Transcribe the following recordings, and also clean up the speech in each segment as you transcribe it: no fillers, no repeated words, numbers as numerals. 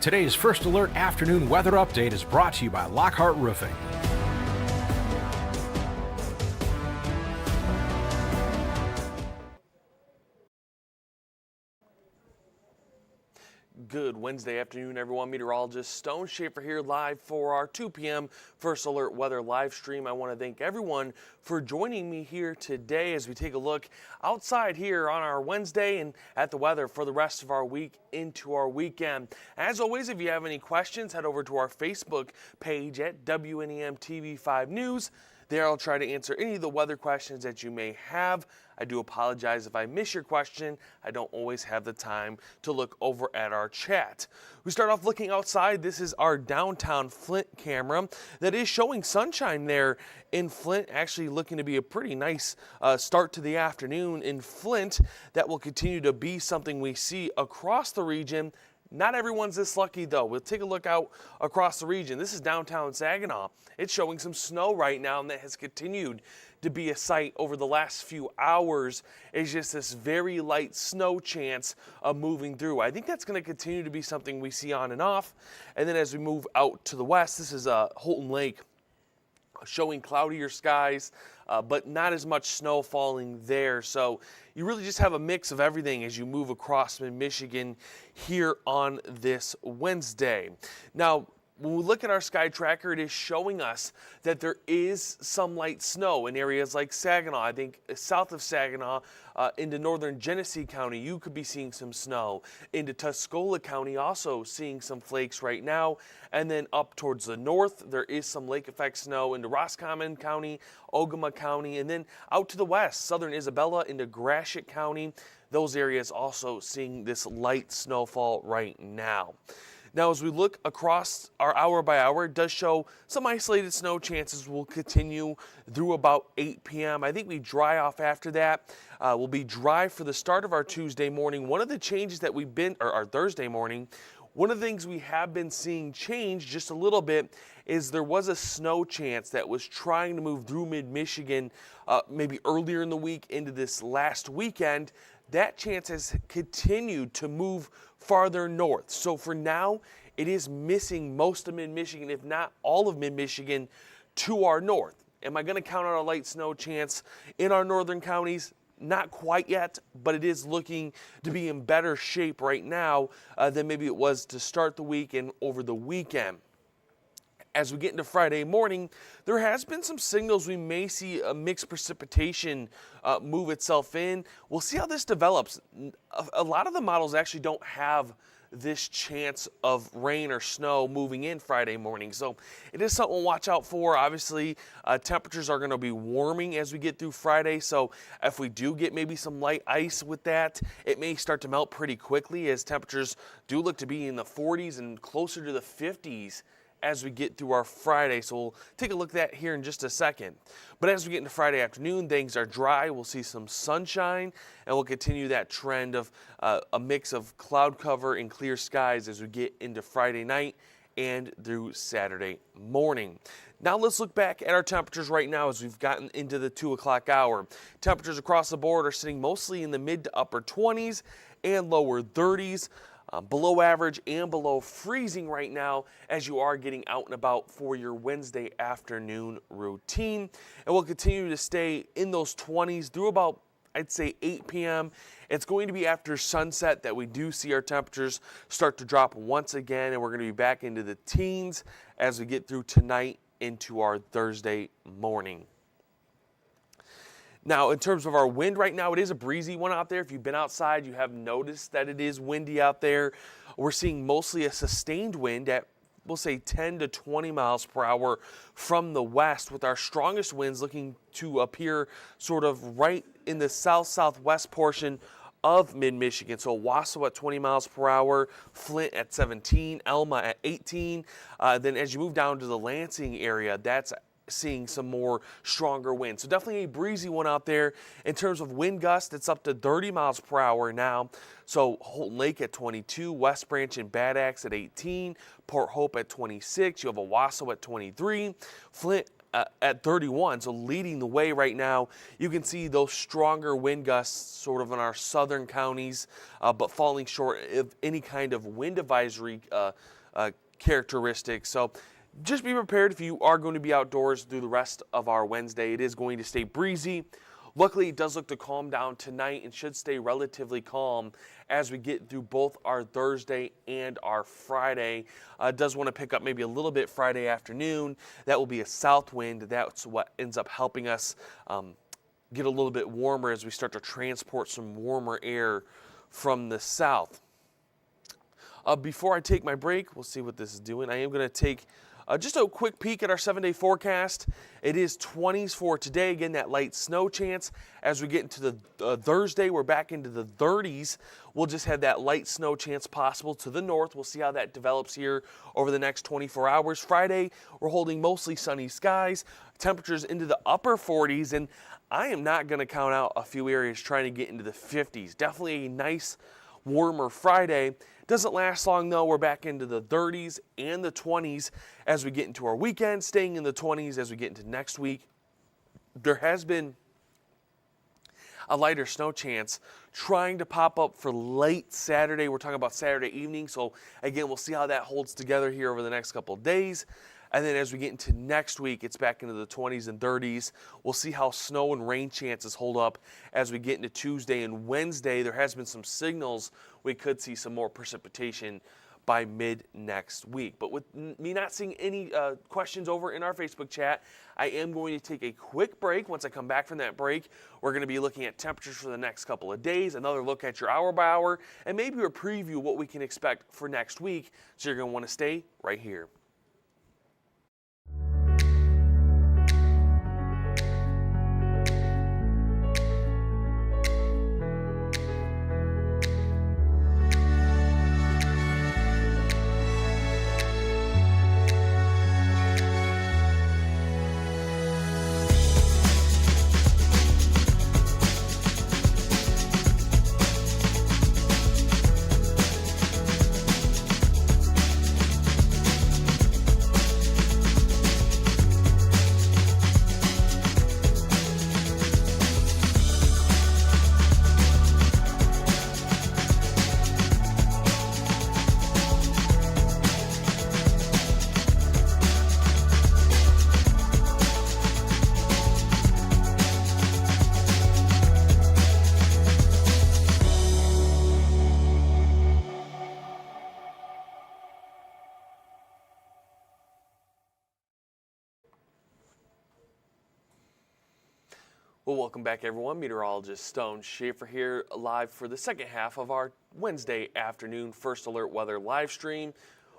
Today's First Alert afternoon weather update is brought to you by Lockhart Roofing. Good Wednesday afternoon, everyone. Meteorologist Stone Schaefer here live for our 2 p.m. First Alert weather live stream. I want to thank everyone for joining me here today as we take a look outside here on our Wednesday and at the weather for the rest of our week into our weekend. As always, if you have any questions, head over to our Facebook page at WNEM TV 5 News. There I'll try to answer any of the weather questions that you may have. I do apologize if I miss your question. I don't always have the time to look over at our chat. We start off looking outside. This is our downtown Flint camera that is showing sunshine there in Flint. Actually looking to be a pretty nice start to the afternoon in Flint. That will continue to be something we see across the region. Not everyone's this lucky though. We'll take a look out across the region. This is downtown Saginaw. It's showing some snow right now, and that has continued to be a sight over the last few hours. It's just this very light snow chance of moving through. I think that's going to continue to be something we see on and off. And then as we move out to the west, this is Holton Lake showing cloudier skies, but not as much snow falling there. So you really just have a mix of everything as you move across mid-Michigan here on this Wednesday. Now, when we look at our sky tracker, it is showing us that there is some light snow in areas like Saginaw. I think south of Saginaw into northern Genesee County, you could be seeing some snow. Into Tuscola County, also seeing some flakes right now. And then up towards the north, there is some lake effect snow into Roscommon County, Ogama County, and then out to the west, southern Isabella into Gratiot County. Those areas also seeing this light snowfall right now. Now, as we look across our hour by hour, it does show some isolated snow chances will continue through about 8 p.m. I think we dry off after that. We'll be dry for the start of our Tuesday morning. One of the changes that we've been, or our Thursday morning, one of the things we have been seeing change just a little bit is there was a snow chance that was trying to move through mid-Michigan maybe earlier in the week into this last weekend. That chance has continued to move farther north. So for now, it is missing most of mid-Michigan, if not all of mid-Michigan, to our north. Am I going to count on a light snow chance in our northern counties? Not quite yet, but it is looking to be in better shape right now than maybe it was to start the week and over the weekend. As we get into Friday morning, there has been some signals we may see a mixed precipitation move itself in. We'll see how this develops. A lot of the models actually don't have this chance of rain or snow moving in Friday morning. So it is something to watch out for. Obviously, temperatures are going to be warming as we get through Friday. So if we do get maybe some light ice with that, it may start to melt pretty quickly as temperatures do look to be in the 40s and closer to the 50s as we get through our Friday. So we'll take a look at that here in just a second. But as we get into Friday afternoon, things are dry. We'll see some sunshine, and we'll continue that trend of a mix of cloud cover and clear skies as we get into Friday night and through Saturday morning. Now let's look back at our temperatures right now as we've gotten into the 2 o'clock hour. Temperatures across the board are sitting mostly in the mid to upper 20s and lower 30s. Below average and below freezing right now as you are getting out and about for your Wednesday afternoon routine. And we'll continue to stay in those 20s through about, I'd say, 8 p.m. It's going to be after sunset that we do see our temperatures start to drop once again, and we're going to be back into the teens as we get through tonight into our Thursday morning. Now, in terms of our wind right now, it is a breezy one out there. If you've been outside, you have noticed that it is windy out there. We're seeing mostly a sustained wind at, we'll say, 10 to 20 miles per hour from the west, with our strongest winds looking to appear sort of right in the south-southwest portion of mid-Michigan. So Wausau at 20 miles per hour, Flint at 17, Elma at 18. Then as you move down to the Lansing area, that's seeing some more stronger winds. So definitely a breezy one out there. In terms of wind gust, it's up to 30 miles per hour now. So Holton Lake at 22, West Branch and Bad Axe at 18, Port Hope at 26, you have Owasso at 23, Flint at 31, so leading the way right now. You can see those stronger wind gusts sort of in our southern counties, but falling short of any kind of wind advisory characteristics. So just be prepared if you are going to be outdoors through the rest of our Wednesday. It is going to stay breezy. Luckily, it does look to calm down tonight and should stay relatively calm as we get through both our Thursday and our Friday. Does want to pick up maybe a little bit Friday afternoon. That will be a south wind. That's what ends up helping us get a little bit warmer as we start to transport some warmer air from the south. Before I take my break, we'll see what this is doing. I am going to take just a quick peek at our 7-day forecast. It is 20s for today. Again, that light snow chance. As we get into the Thursday, we're back into the 30s. We'll just have that light snow chance possible to the north. We'll see how that develops here over the next 24 hours. Friday, we're holding mostly sunny skies. Temperatures into the upper 40s, and I am not going to count out a few areas trying to get into the 50s. Definitely a nice, warmer Friday. Doesn't last long though. We're back into the 30s and the 20s as we get into our weekend, staying in the 20s as we get into next week. There has been a lighter snow chance trying to pop up for late Saturday. We're talking about Saturday evening. So again, we'll see how that holds together here over the next couple of days. And then as we get into next week, it's back into the 20s and 30s. We'll see how snow and rain chances hold up as we get into Tuesday and Wednesday. There has been some signals we could see some more precipitation by mid next week. But with me not seeing any questions over in our Facebook chat, I am going to take a quick break. Once I come back from that break, we're going to be looking at temperatures for the next couple of days, another look at your hour by hour, and maybe a preview what we can expect for next week. So you're going to want to stay right here. Well, welcome back, everyone. Meteorologist Stone Schaefer here, live for the second half of our Wednesday afternoon First Alert Weather live stream.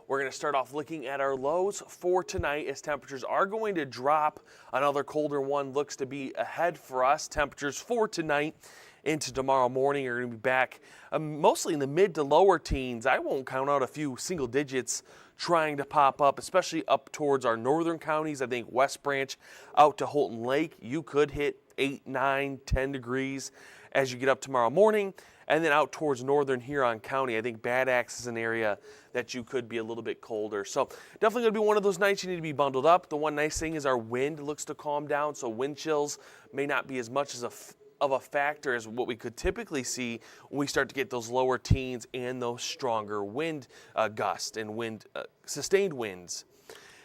We're going to start off looking at our lows for tonight as temperatures are going to drop. Another colder one looks to be ahead for us. Temperatures for tonight into tomorrow morning are going to be back mostly in the mid to lower teens. I won't count out a few single digits trying to pop up, especially up towards our northern counties. I think West Branch out to Holton Lake, you could hit 8, 9, 10 degrees as you get up tomorrow morning. And then out towards northern Huron County, I think Bad Axe is an area that you could be a little bit colder. So definitely going to be one of those nights you need to be bundled up. The one nice thing is our wind looks to calm down, so wind chills may not be as much as of a factor as what we could typically see when we start to get those lower teens and those stronger wind gusts and sustained winds.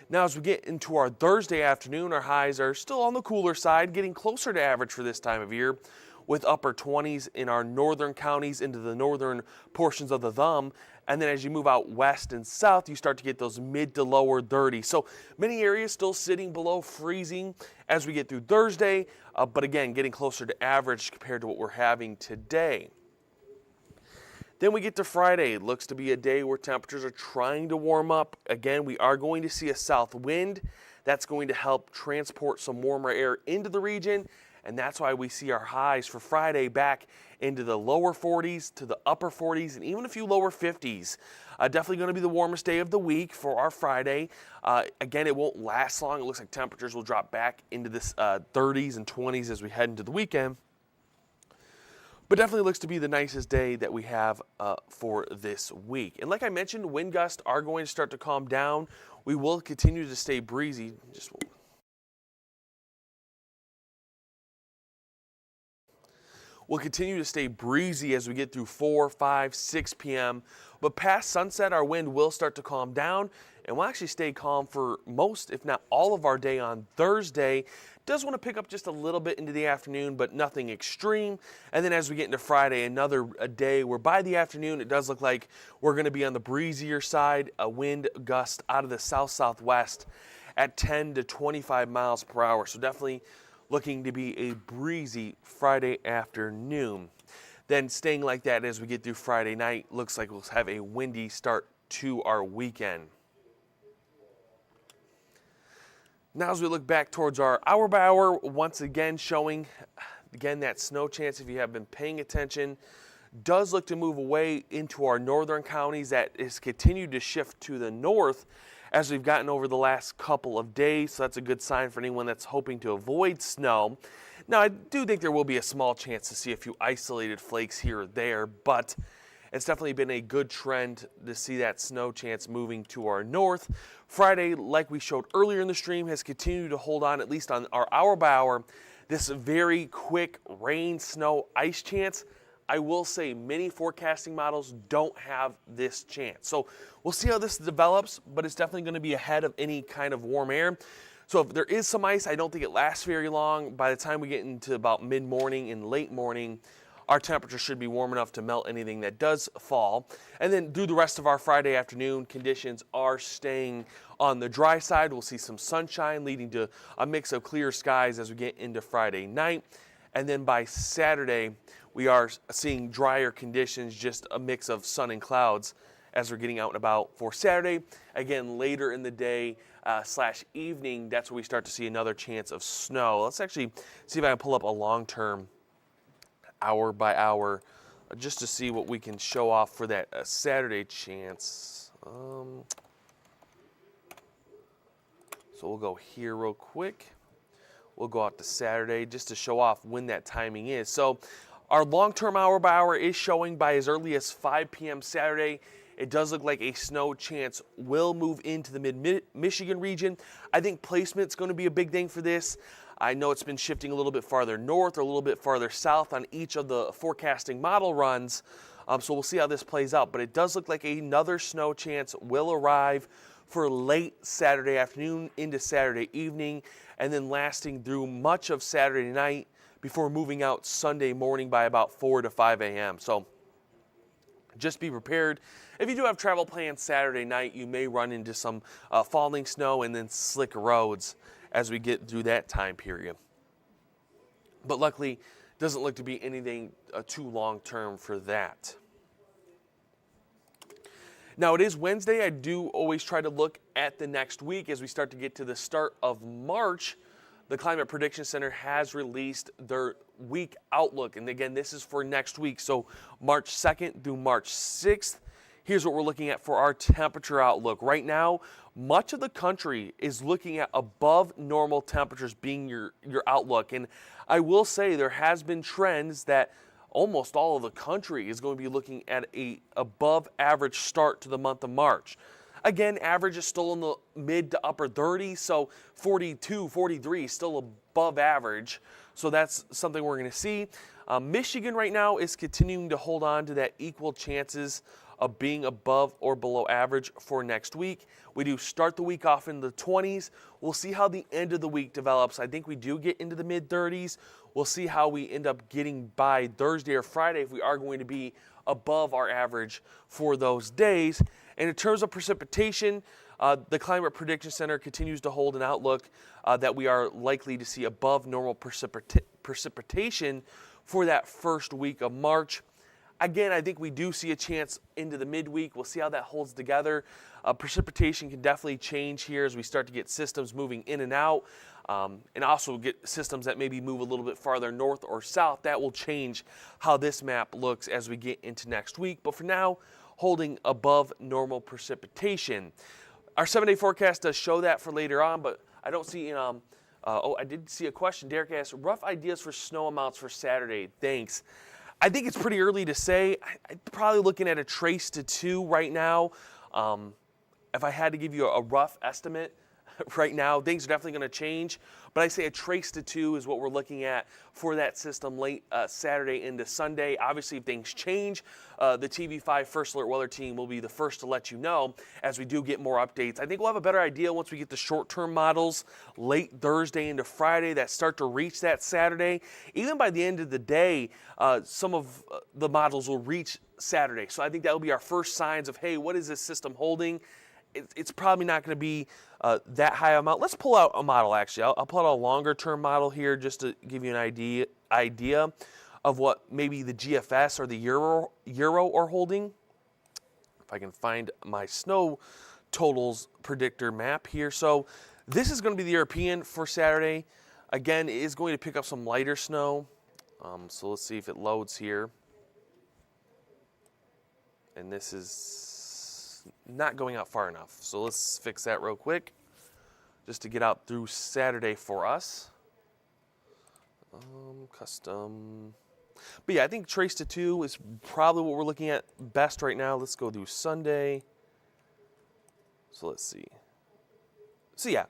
Now, as we get into our Thursday afternoon, our highs are still on the cooler side, getting closer to average for this time of year, with upper 20s in our northern counties into the northern portions of the thumb. And then as you move out west and south, you start to get those mid to lower 30s. So many areas still sitting below freezing as we get through Thursday, but again, getting closer to average compared to what we're having today. Then we get to Friday. It looks to be a day where temperatures are trying to warm up. Again, we are going to see a south wind. That's going to help transport some warmer air into the region, and that's why we see our highs for Friday back into the lower 40s to the upper 40s and even a few lower 50s. Definitely going to be the warmest day of the week for our Friday. Again, it won't last long. It looks like temperatures will drop back into the 30s and 20s as we head into the weekend. But definitely looks to be the nicest day that we have for this week. And like I mentioned, wind gusts are going to start to calm down. We will continue to stay breezy. will continue to stay breezy as we get through 4, 5, 6 p.m. But past sunset, our wind will start to calm down and will actually stay calm for most, if not all of our day on Thursday. Does want to pick up just a little bit into the afternoon, but nothing extreme. And then as we get into Friday, another day where by the afternoon, it does look like we're going to be on the breezier side, a wind gust out of the south-southwest at 10 to 25 miles per hour. So definitely looking to be a breezy Friday afternoon. Then staying like that as we get through Friday night, looks like we'll have a windy start to our weekend. Now as we look back towards our hour by hour, once again showing, again, that snow chance, if you have been paying attention, does look to move away into our northern counties. That has continued to shift to the north as we've gotten over the last couple of days. So that's a good sign for anyone that's hoping to avoid snow. Now, I do think there will be a small chance to see a few isolated flakes here or there, but it's definitely been a good trend to see that snow chance moving to our north. Friday, like we showed earlier in the stream, has continued to hold on, at least on our hour by hour, this very quick rain, snow, ice chance. I will say many forecasting models don't have this chance. So we'll see how this develops, but it's definitely going to be ahead of any kind of warm air. So if there is some ice, I don't think it lasts very long. By the time we get into about mid-morning and late morning, our temperature should be warm enough to melt anything that does fall. And then through the rest of our Friday afternoon, conditions are staying on the dry side. We'll see some sunshine leading to a mix of clear skies as we get into Friday night. And then by Saturday, we are seeing drier conditions, just a mix of sun and clouds as we're getting out and about for Saturday. Again, later in the day / evening, that's where we start to see another chance of snow. Let's actually see if I can pull up a long-term hour by hour just to see what we can show off for that Saturday chance. So we'll go here real quick. We'll go out to Saturday just to show off when that timing is. So our long-term hour by hour is showing by as early as 5 p.m. Saturday. It does look like a snow chance will move into the mid-Michigan region. I think placement's going to be a big thing for this. I know it's been shifting a little bit farther north or a little bit farther south on each of the forecasting model runs. So we'll see how this plays out. But it does look like another snow chance will arrive for late Saturday afternoon into Saturday evening, and then lasting through much of Saturday night before moving out Sunday morning by about 4 to 5 a.m. So just be prepared. If you do have travel plans Saturday night, you may run into some falling snow and then slick roads as we get through that time period. But luckily, doesn't look to be anything too long term for that. Now, it is Wednesday. I do always try to look at the next week as we start to get to the start of March. The Climate Prediction Center has released their week outlook. And again, this is for next week. So March 2nd through March 6th. Here's what we're looking at for our temperature outlook. Right now, much of the country is looking at above normal temperatures being your outlook. And I will say there has been trends that almost all of the country is going to be looking at a above average start to the month of March. Again, average is still in the mid to upper 30s, so 42, 43 is still above average. So that's something we're going to see. Michigan right now is continuing to hold on to that equal chances of being above or below average for next week. We do start the week off in the 20s. We'll see how the end of the week develops. I think we do get into the mid 30s. We'll see how we end up getting by Thursday or Friday if we are going to be above our average for those days. And in terms of precipitation, the Climate Prediction Center continues to hold an outlook that we are likely to see above normal precipitation for that first week of March. Again, I think we do see a chance into the midweek. We'll see how that holds together. Precipitation can definitely change here as we start to get systems moving in and out, and also get systems that maybe move a little bit farther north or south. That will change how this map looks as we get into next week. But for now, holding above normal precipitation. Our 7-day forecast does show that for later on, but I don't see, I did see a question. Derek asked, rough ideas for snow amounts for Saturday. Thanks. I think it's pretty early to say. I'm probably looking at a trace to 2 right now. If I had to give you a rough estimate, right now. Things are definitely going to change, but I say a trace to 2 is what we're looking at for that system late Saturday into Sunday. Obviously, if things change, the TV5 First Alert Weather Team will be the first to let you know as we do get more updates. I think we'll have a better idea once we get the short-term models late Thursday into Friday that start to reach that Saturday. Even by the end of the day, some of the models will reach Saturday. So I think that will be our first signs of, hey, what is this system holding? It's probably not going to be that high amount. Let's pull out a model, actually. I'll pull out a longer-term model here just to give you an idea of what maybe the GFS or the Euro are holding. If I can find my snow totals predictor map here. So this is going to be the European for Saturday. Again, it is going to pick up some lighter snow. So let's see if it loads here. And this is not going out far enough. So let's fix that real quick just to get out through Saturday for us. Custom. But yeah, I think trace to 2 is probably what we're looking at best right now. Let's go do Sunday. So let's see. So yeah,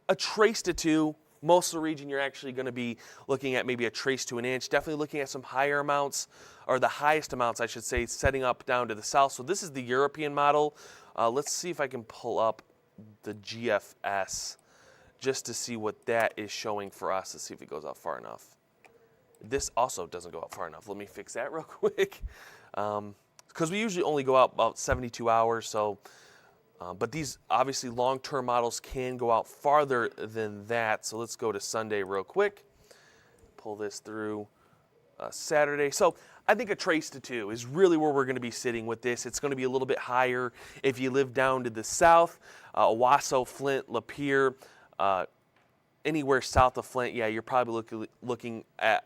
a trace to 2. Most of the region, you're actually going to be looking at maybe a trace to an inch. Definitely looking at some higher amounts, or the highest amounts, I should say, setting up down to the south. So this is the European model. Let's see if I can pull up the GFS just to see what that is showing for us. Let's see if it goes out far enough. This also doesn't go out far enough. Let me fix that real quick. Because we usually only go out about 72 hours, so... but these, obviously, long-term models can go out farther than that. So let's go to Sunday real quick. Pull this through Saturday. So I think a trace to 2 is really where we're going to be sitting with this. It's going to be a little bit higher if you live down to the south, Owasso, Flint, Lapeer, anywhere south of Flint. Yeah, you're probably looking at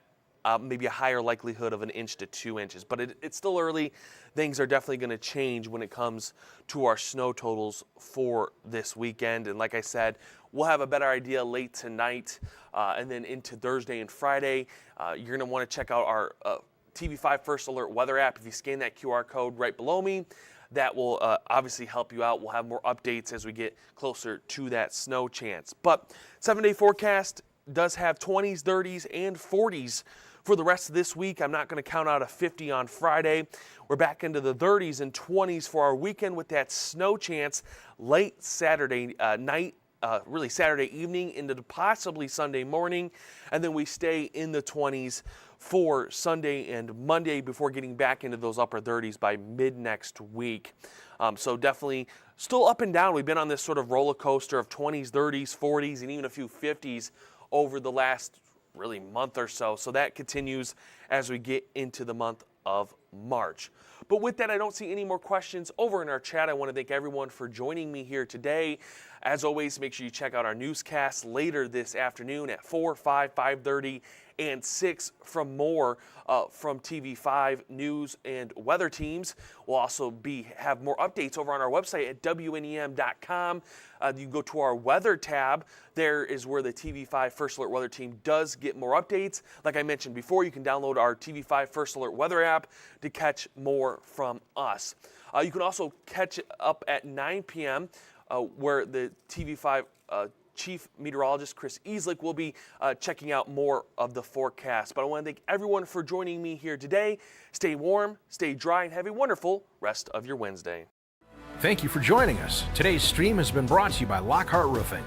maybe a higher likelihood of 1 inch to 2 inches. But it's still early. Things are definitely going to change when it comes to our snow totals for this weekend. And like I said, we'll have a better idea late tonight and then into Thursday and Friday. You're going to want to check out our TV5 First Alert weather app. If you scan that QR code right below me, that will obviously help you out. We'll have more updates as we get closer to that snow chance. But 7-day forecast does have 20s, 30s, and 40s for the rest of this week. I'm not going to count out a 50 on Friday. We're back into the 30s and 20s for our weekend with that snow chance late Saturday night, really Saturday evening into possibly Sunday morning. And then we stay in the 20s for Sunday and Monday before getting back into those upper 30s by mid next week. So definitely still up and down. We've been on this sort of roller coaster of 20s, 30s, 40s, and even a few 50s over the last really month or so. So that continues as we get into the month of March. But with that, I don't see any more questions over in our chat. I want to thank everyone for joining me here today. As always, make sure you check out our newscast later this afternoon at 4, 5, 5:30, and 6 from more from TV5 news and weather teams. We'll also have more updates over on our website at WNEM.com. You can go to our weather tab. There is where the TV5 First Alert Weather Team does get more updates. Like I mentioned before, you can download our TV5 First Alert Weather app to catch more from us. You can also catch up at 9 p.m. Where the TV5 Chief Meteorologist Chris Easlick will be checking out more of the forecast. But I want to thank everyone for joining me here today. Stay warm, stay dry, and have a wonderful rest of your Wednesday. Thank you for joining us. Today's stream has been brought to you by Lockhart Roofing.